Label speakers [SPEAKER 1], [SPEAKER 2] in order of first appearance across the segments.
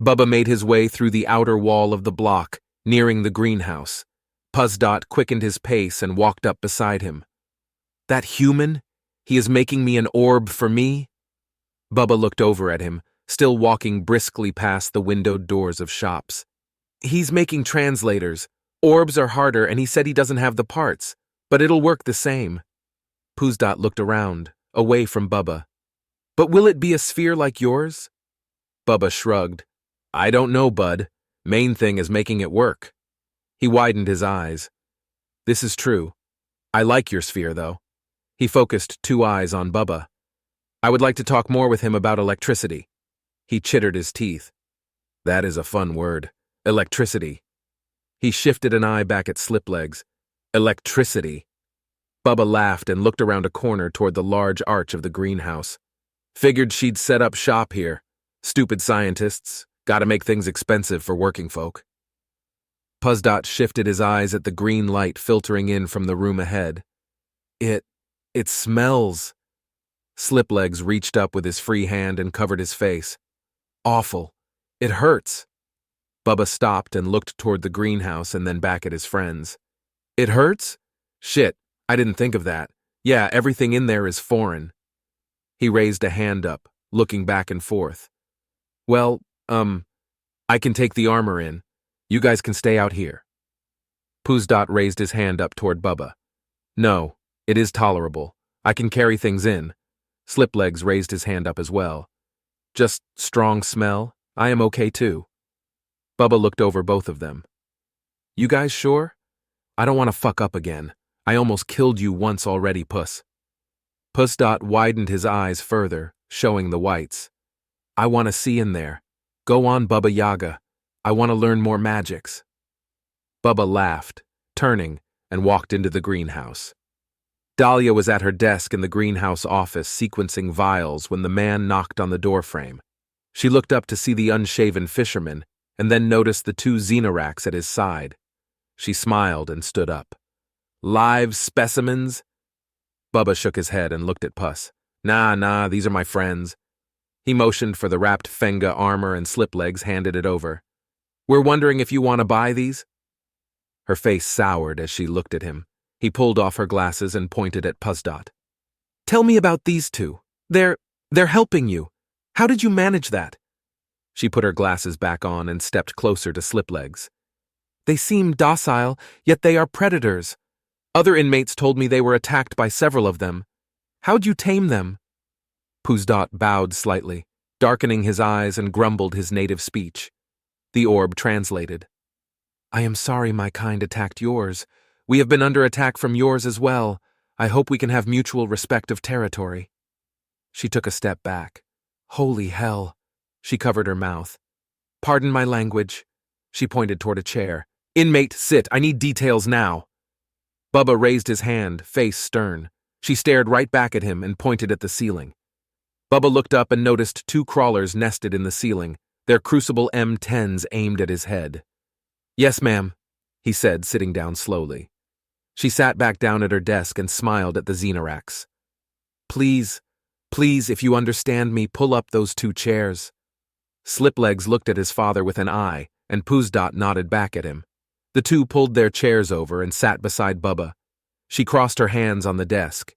[SPEAKER 1] Bubba made his way through the outer wall of the block, nearing the greenhouse. Puzdot quickened his pace and walked up beside him. That human? He is making me an orb for me? Bubba looked over at him, still walking briskly past the windowed doors of shops. He's making translators. Orbs are harder, and he said he doesn't have the parts, but it'll work the same. Puzdot looked around, away from Bubba. But will it be a sphere like yours? Bubba shrugged. I don't know, bud. Main thing is making it work. He widened his eyes. This is true. I like your sphere, though. He focused two eyes on Bubba. I would like to talk more with him about electricity. He chittered his teeth. That is a fun word. Electricity. He shifted an eye back at Sliplegs. Electricity. Bubba laughed and looked around a corner toward the large arch of the greenhouse. Figured she'd set up shop here. Stupid scientists. Gotta make things expensive for working folk. Puzdot shifted his eyes at the green light filtering in from the room ahead. It smells. Sliplegs reached up with his free hand and covered his face. Awful. It hurts. Bubba stopped and looked toward the greenhouse and then back at his friends. It hurts? Shit, I didn't think of that. Yeah, everything in there is foreign. He raised a hand up, looking back and forth. Well, I can take the armor in. You guys can stay out here. Puzdot raised his hand up toward Bubba. No, it is tolerable. I can carry things in. Sliplegs raised his hand up as well. Just strong smell? I am okay too. Bubba looked over both of them. You guys sure? I don't want to fuck up again. I almost killed you once already, Puss. Puzdot widened his eyes further, showing the whites. I want to see in there. Go on, Bubba Yaga. I want to learn more magics. Bubba laughed, turning, and walked into the greenhouse. Dahlia was at her desk in the greenhouse office sequencing vials when the man knocked on the doorframe. She looked up to see the unshaven fisherman, and then noticed the two xenorachs at his side. She smiled and stood up. Live specimens? Bubba shook his head and looked at Puss. Nah, these are my friends. He motioned for the wrapped Fenga armor and Sliplegs handed it over. We're wondering if you want to buy these? Her face soured as she looked at him. He pulled off her glasses and pointed at Puzdot. Tell me about these two. They're helping you. How did you manage that? She put her glasses back on and stepped closer to Sliplegs. They seem docile, yet they are predators. Other inmates told me they were attacked by several of them. How'd you tame them? Puzdot bowed slightly, darkening his eyes and grumbled his native speech. The orb translated. I am sorry my kind attacked yours. We have been under attack from yours as well. I hope we can have mutual respect of territory. She took a step back. Holy hell. She covered her mouth. Pardon my language. She pointed toward a chair. Inmate, sit. I need details now. Bubba raised his hand, face stern. She stared right back at him and pointed at the ceiling. Bubba looked up and noticed two crawlers nested in the ceiling, their Crucible M10s aimed at his head. Yes, ma'am, he said, sitting down slowly. She sat back down at her desk and smiled at the xenorachs. Please, if you understand me, pull up those two chairs. Sliplegs looked at his father with an eye, and Puzdot nodded back at him. The two pulled their chairs over and sat beside Bubba. She crossed her hands on the desk.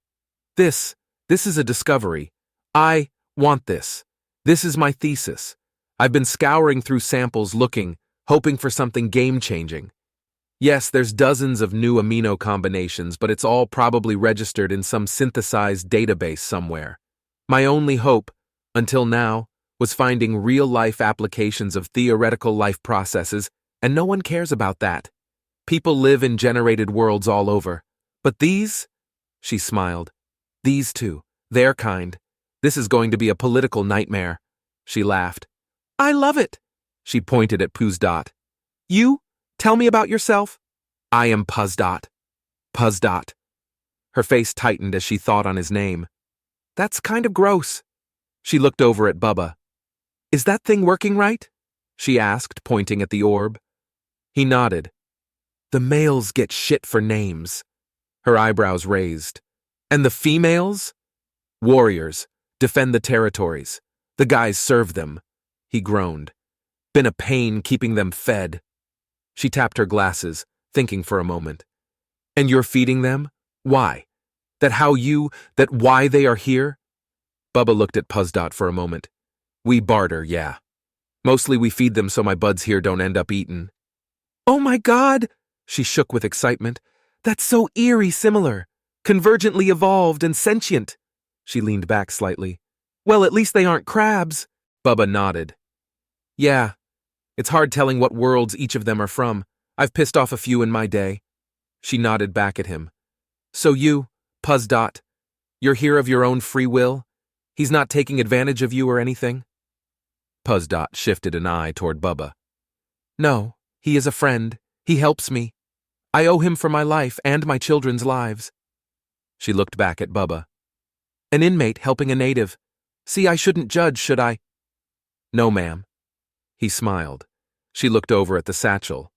[SPEAKER 1] This is a discovery. I want this. This is my thesis. I've been scouring through samples looking, hoping for something game-changing. Yes, there's dozens of new amino combinations, but it's all probably registered in some synthesized database somewhere. My only hope, until now, was finding real-life applications of theoretical life processes, and no one cares about that. People live in generated worlds all over. But these? She smiled. These two, their kind. This is going to be a political nightmare. She laughed. I love it. She pointed at Puzdot. You? Tell me about yourself. I am Puzdot. Puzdot. Her face tightened as she thought on his name. That's kind of gross. She looked over at Bubba. Is that thing working right? She asked, pointing at the orb. He nodded. The males get shit for names. Her eyebrows raised. And the females? Warriors. Defend the territories. The guys serve them. He groaned. Been a pain keeping them fed. She tapped her glasses, thinking for a moment. And you're feeding them? Why? That why they are here? Bubba looked at Puzdot for a moment. We barter, yeah. Mostly we feed them so my buds here don't end up eaten. Oh my God! She shook with excitement. That's so eerie similar. Convergently evolved and sentient. She leaned back slightly. Well, at least they aren't crabs. Bubba nodded. Yeah. It's hard telling what worlds each of them are from. I've pissed off a few in my day. She nodded back at him. So you, Puzdot, you're here of your own free will? He's not taking advantage of you or anything? Puzdot shifted an eye toward Bubba. No, he is a friend. He helps me. I owe him for my life and my children's lives. She looked back at Bubba. An inmate helping a native. See, I shouldn't judge, should I? No, ma'am. He smiled. She looked over at the satchel.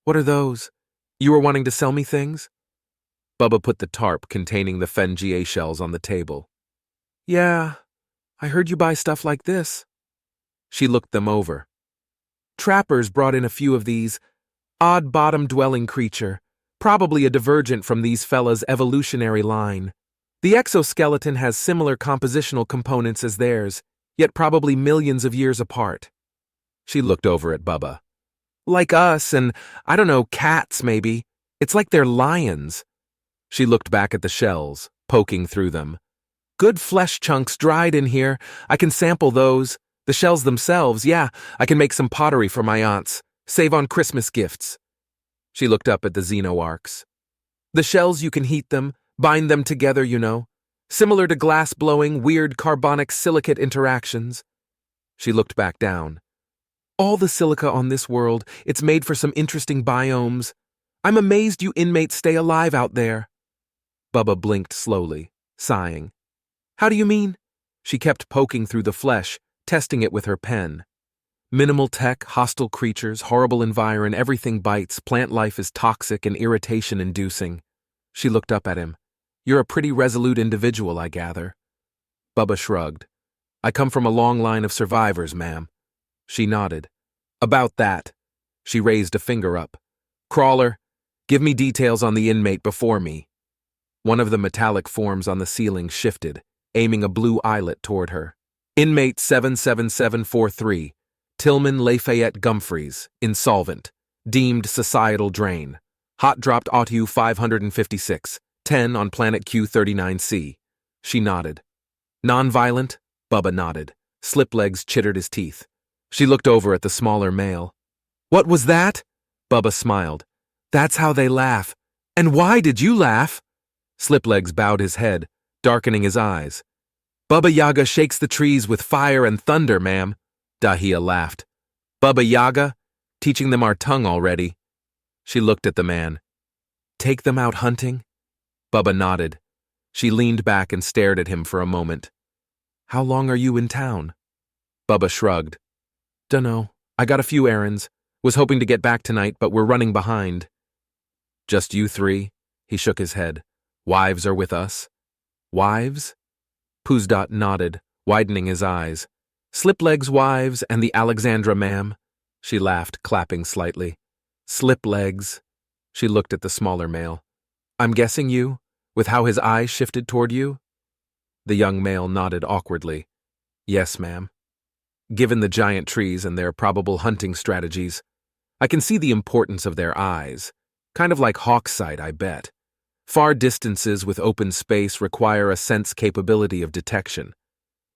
[SPEAKER 1] What are those? You were wanting to sell me things? Bubba put the tarp containing the Fengia shells on the table. Yeah, I heard you buy stuff like this. She looked them over. Trappers brought in a few of these. Odd bottom-dwelling creature, probably a divergent from these fellas' evolutionary line. The exoskeleton has similar compositional components as theirs, yet probably millions of years apart. She looked over at Bubba. Like us and, I don't know, cats maybe. It's like they're lions. She looked back at the shells, poking through them. Good flesh chunks dried in here. I can sample those. The shells themselves, yeah, I can make some pottery for my aunts. Save on Christmas gifts. She looked up at the xenoarcs. The shells, you can heat them, bind them together, you know. Similar to glass-blowing, weird carbonic silicate interactions. She looked back down. All the silica on this world, it's made for some interesting biomes. I'm amazed you inmates stay alive out there. Bubba blinked slowly, sighing. How do you mean? She kept poking through the flesh, testing it with her pen. Minimal tech, hostile creatures, horrible environ, everything bites, plant life is toxic and irritation-inducing. She looked up at him. You're a pretty resolute individual, I gather. Bubba shrugged. I come from a long line of survivors, ma'am. She nodded. About that. She raised a finger up. Crawler, give me details on the inmate before me. One of the metallic forms on the ceiling shifted, aiming a blue eyelet toward her. Inmate 77743. Tillman Lafayette Gumphreys, insolvent, deemed societal drain. Hot dropped Autu 556, 10 on planet Q39C. She nodded. Non-violent? Bubba nodded. Sliplegs chittered his teeth. She looked over at the smaller male. What was that? Bubba smiled. That's how they laugh. And why did you laugh? Sliplegs bowed his head, darkening his eyes. Bubba Yaga shakes the trees with fire and thunder, ma'am. Dahlia laughed. Bubba Yaga? Teaching them our tongue already. She looked at the man. Take them out hunting? Bubba nodded. She leaned back and stared at him for a moment. How long are you in town? Bubba shrugged. Dunno. I got a few errands. Was hoping to get back tonight, but we're running behind. Just you three? He shook his head. Wives are with us. Wives? Puzdot nodded, widening his eyes. Sliplegs' wives and the Alexandra, ma'am. She laughed, clapping slightly. Sliplegs. She looked at the smaller male. I'm guessing you, with how his eyes shifted toward you? The young male nodded awkwardly. Yes, ma'am. Given the giant trees and their probable hunting strategies, I can see the importance of their eyes. Kind of like hawk sight, I bet. Far distances with open space require a sense capability of detection.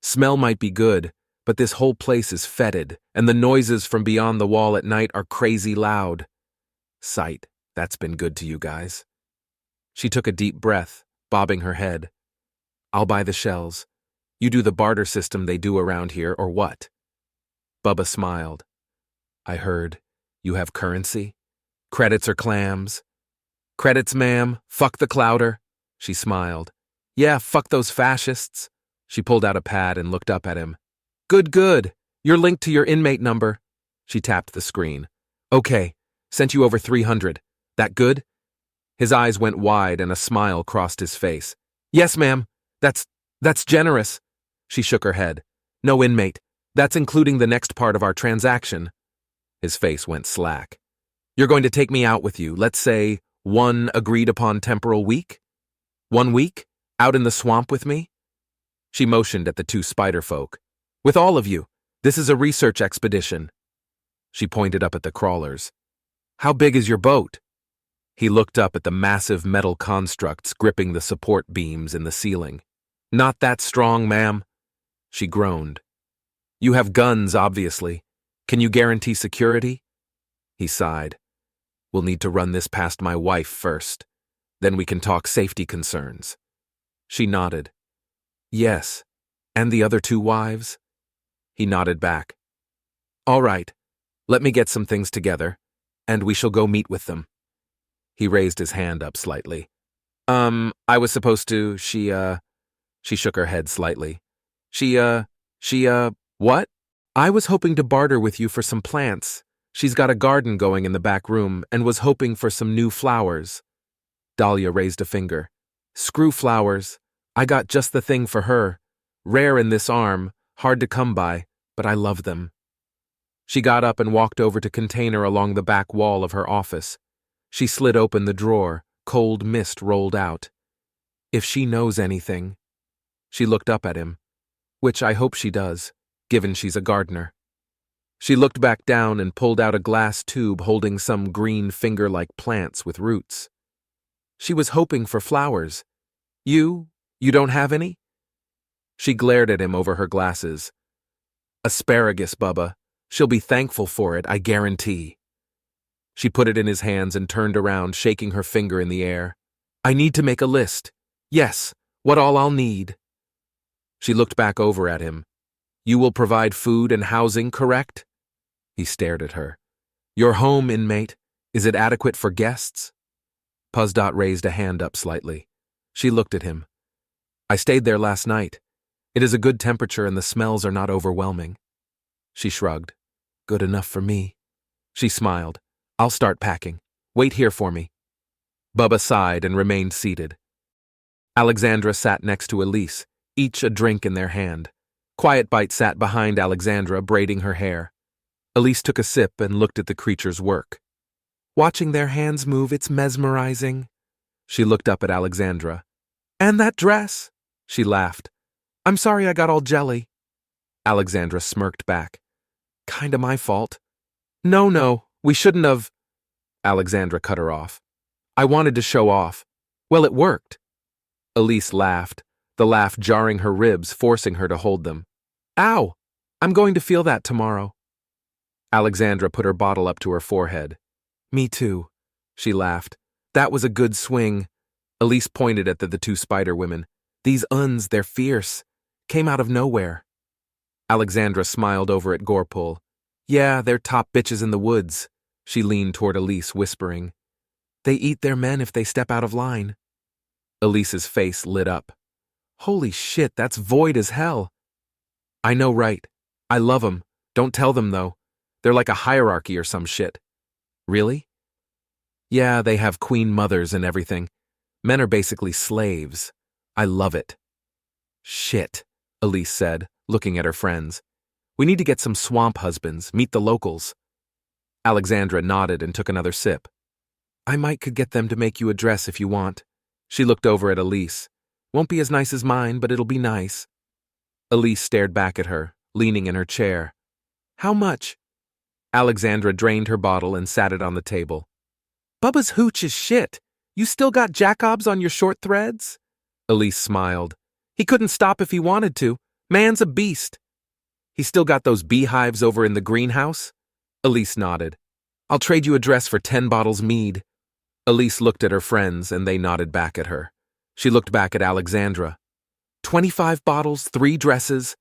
[SPEAKER 1] Smell might be good, but this whole place is fetid, and the noises from beyond the wall at night are crazy loud. Sight, that's been good to you guys. She took a deep breath, bobbing her head. I'll buy the shells. You do the barter system they do around here, or what? Bubba smiled. I heard. You have currency? Credits or clams? Credits, ma'am. Fuck the clouder. She smiled. Yeah, fuck those fascists. She pulled out a pad and looked up at him. Good, good. You're linked to your inmate number. She tapped the screen. Okay. Sent you over 300. That good? His eyes went wide and a smile crossed his face. Yes, ma'am. That's generous. She shook her head. No inmate. That's including the next part of our transaction. His face went slack. You're going to take me out with you, let's say, one agreed-upon temporal week? 1 week? Out in the swamp with me? She motioned at the 2 spider folk. With all of you. This is a research expedition. She pointed up at the crawlers. How big is your boat? He looked up at the massive metal constructs gripping the support beams in the ceiling. Not that strong, ma'am. She groaned. You have guns, obviously. Can you guarantee security? He sighed. We'll need to run this past my wife first. Then we can talk safety concerns. She nodded. Yes. And the other 2 wives? He nodded back. All right. Let me get some things together, and we shall go meet with them. He raised his hand up slightly. I was supposed to, She shook her head slightly. What? I was hoping to barter with you for some plants. She's got a garden going in the back room and was hoping for some new flowers. Dahlia raised a finger. Screw flowers. I got just the thing for her. Rare in this arm, hard to come by, but I love them. She got up and walked over to container along the back wall of her office. She slid open the drawer, cold mist rolled out. If she knows anything. She looked up at him, which I hope she does, given she's a gardener. She looked back down and pulled out a glass tube holding some green finger-like plants with roots. She was hoping for flowers. You don't have any? She glared at him over her glasses. Asparagus, Bubba. She'll be thankful for it, I guarantee. She put it in his hands and turned around, shaking her finger in the air. I need to make a list. Yes, what all I'll need. She looked back over at him. You will provide food and housing, correct? He stared at her. Your home, inmate, is it adequate for guests? Puzdot raised a hand up slightly. She looked at him. I stayed there last night. It is a good temperature and the smells are not overwhelming. She shrugged. Good enough for me. She smiled. I'll start packing. Wait here for me. Bubba sighed and remained seated. Alexandra sat next to Elise, each a drink in their hand. Quiet Bite sat behind Alexandra, braiding her hair. Elise took a sip and looked at the creature's work. Watching their hands move, it's mesmerizing. She looked up at Alexandra. And that dress? She laughed. I'm sorry I got all jelly. Alexandra smirked back. Kinda my fault. No, we shouldn't have. Alexandra cut her off. I wanted to show off. Well, it worked. Elise laughed, the laugh jarring her ribs, forcing her to hold them. Ow! I'm going to feel that tomorrow. Alexandra put her bottle up to her forehead. Me too. She laughed. That was a good swing. Elise pointed at the 2 spider women. These uns, they're fierce. Came out of nowhere. Alexandra smiled over at Gorpul. Yeah, they're top bitches in the woods. She leaned toward Elise, whispering. They eat their men if they step out of line. Elise's face lit up. Holy shit, that's void as hell. I know, right. I love 'em. Don't tell them, though. They're like a hierarchy or some shit. Really? Yeah, they have queen mothers and everything. Men are basically slaves. I love it. Shit, Elise said, looking at her friends. We need to get some swamp husbands, meet the locals. Alexandra nodded and took another sip. I might could get them to make you a dress if you want. She looked over at Elise. Won't be as nice as mine, but it'll be nice. Elise stared back at her, leaning in her chair. How much? Alexandra drained her bottle and sat it on the table. Bubba's hooch is shit. You still got Jacobs on your short threads? Elise smiled. He couldn't stop if he wanted to. Man's a beast. He still got those beehives over in the greenhouse? Elise nodded. I'll trade you a dress for 10 bottles mead. Elise looked at her friends and they nodded back at her. She looked back at Alexandra. 25 bottles, 3 dresses.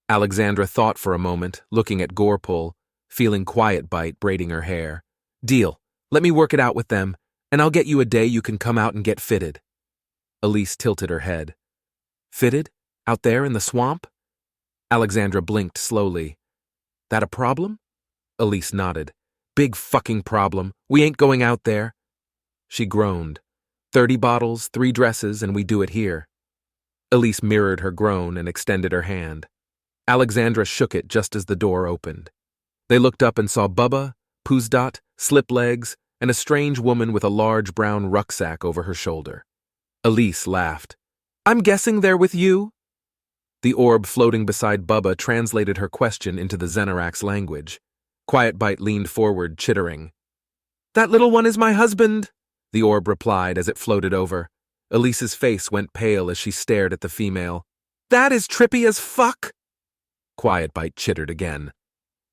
[SPEAKER 1] Alexandra thought for a moment, looking at Gorpul, feeling Quiet Bite braiding her hair. Deal. Let me work it out with them, and I'll get you a day you can come out and get fitted. Elise tilted her head. Fitted? Out there in the swamp? Alexandra blinked slowly. That a problem? Elise nodded. Big fucking problem. We ain't going out there. She groaned. 30 bottles, 3 dresses, and we do it here. Elise mirrored her groan and extended her hand. Alexandra shook it just as the door opened. They looked up and saw Bubba, slip legs, and a strange woman with a large brown rucksack over her shoulder. Elise laughed. I'm guessing they're with you? The orb floating beside Bubba translated her question into the Xenarak's language. Quiet Bite leaned forward, chittering. That little one is my husband, the orb replied as it floated over. Elise's face went pale as she stared at the female. That is trippy as fuck, Quiet Bite chittered again.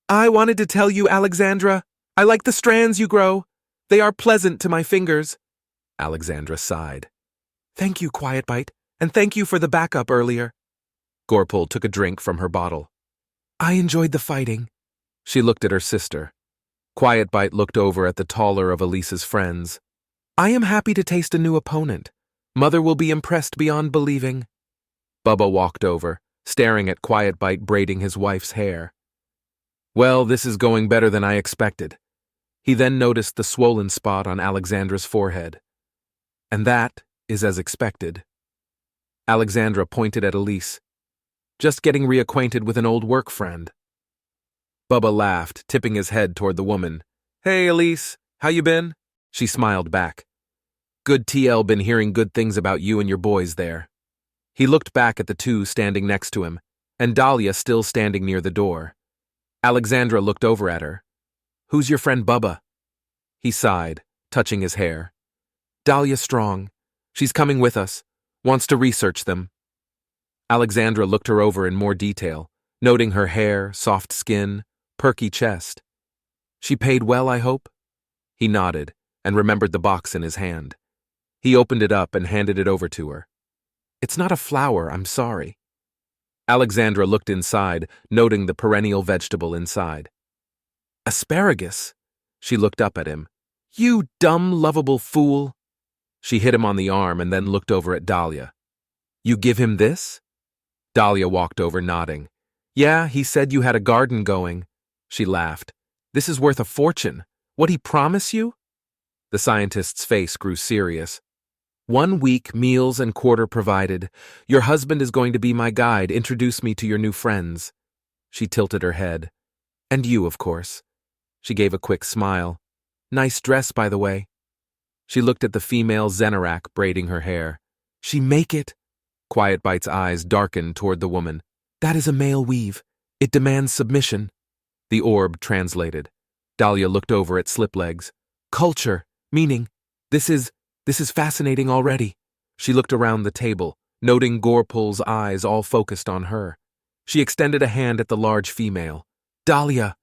[SPEAKER 1] I wanted to tell you, Alexandra. I like the strands you grow. They are pleasant to my fingers. Alexandra sighed. Thank you, Quiet Bite, and thank you for the backup earlier. Gorpul took a drink from her bottle. I enjoyed the fighting. She looked at her sister. Quiet Bite looked over at the taller of Elise's friends. I am happy to taste a new opponent. Mother will be impressed beyond believing. Bubba walked over, staring at Quiet Bite braiding his wife's hair. Well, this is going better than I expected. He then noticed the swollen spot on Alexandra's forehead. And that is as expected. Alexandra pointed at Elise. Just getting reacquainted with an old work friend. Bubba laughed, tipping his head toward the woman. Hey, Elise, how you been? She smiled back. Good TL, been hearing good things about you and your boys there. He looked back at the two standing next to him, and Dahlia still standing near the door. Alexandra looked over at her. Who's your friend Bubba? He sighed, touching his hair. Dahlia Strong. She's coming with us. Wants to research them. Alexandra looked her over in more detail, noting her hair, soft skin, perky chest. She paid well, I hope? He nodded and remembered the box in his hand. He opened it up and handed it over to her. It's not a flower, I'm sorry. Alexandra looked inside, noting the perennial vegetable inside. Asparagus. She looked up at him. You dumb, lovable fool. She hit him on the arm and then looked over at Dahlia. You give him this? Dahlia walked over, nodding. Yeah, he said you had a garden going. She laughed. This is worth a fortune. What'd he promise you? The scientist's face grew serious. 1 week, meals and quarter provided. Your husband is going to be my guide. Introduce me to your new friends. She tilted her head. And you, of course. She gave a quick smile. Nice dress, by the way. She looked at the female Xenarak braiding her hair. She make it? Quiet Bite's eyes darkened toward the woman. That is a male weave. It demands submission. The orb translated. Dahlia looked over at Sliplegs. Culture, meaning, this is fascinating already. She looked around the table, noting Gorpul's eyes all focused on her. She extended a hand at the large female. Dahlia!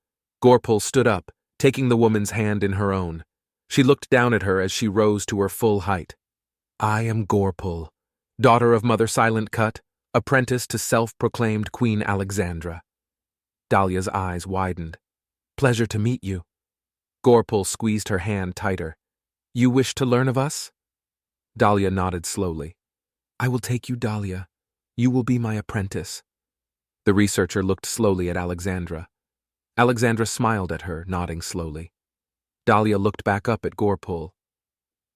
[SPEAKER 1] Gorpul stood up, taking the woman's hand in her own. She looked down at her as she rose to her full height. I am Gorpul, daughter of Mother Silent Cut, apprentice to self-proclaimed Queen Alexandra. Dahlia's eyes widened. Pleasure to meet you. Gorpul squeezed her hand tighter. You wish to learn of us? Dahlia nodded slowly. I will take you, Dahlia. You will be my apprentice. The researcher looked slowly at Alexandra. Alexandra smiled at her, nodding slowly. Dahlia looked back up at Gorpul.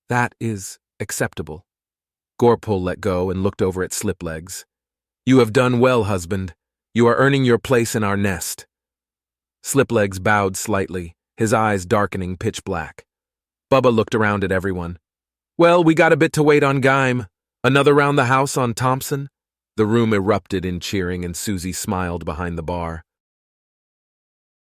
[SPEAKER 1] That is acceptable. Gorpul let go and looked over at Sliplegs. You have done well, husband. You are earning your place in our nest. Sliplegs bowed slightly, his eyes darkening pitch black. Bubba looked around at everyone. Well, we got a bit to wait on Gaim. Another round the house on Thompson? The room erupted in cheering and Susie smiled behind the bar.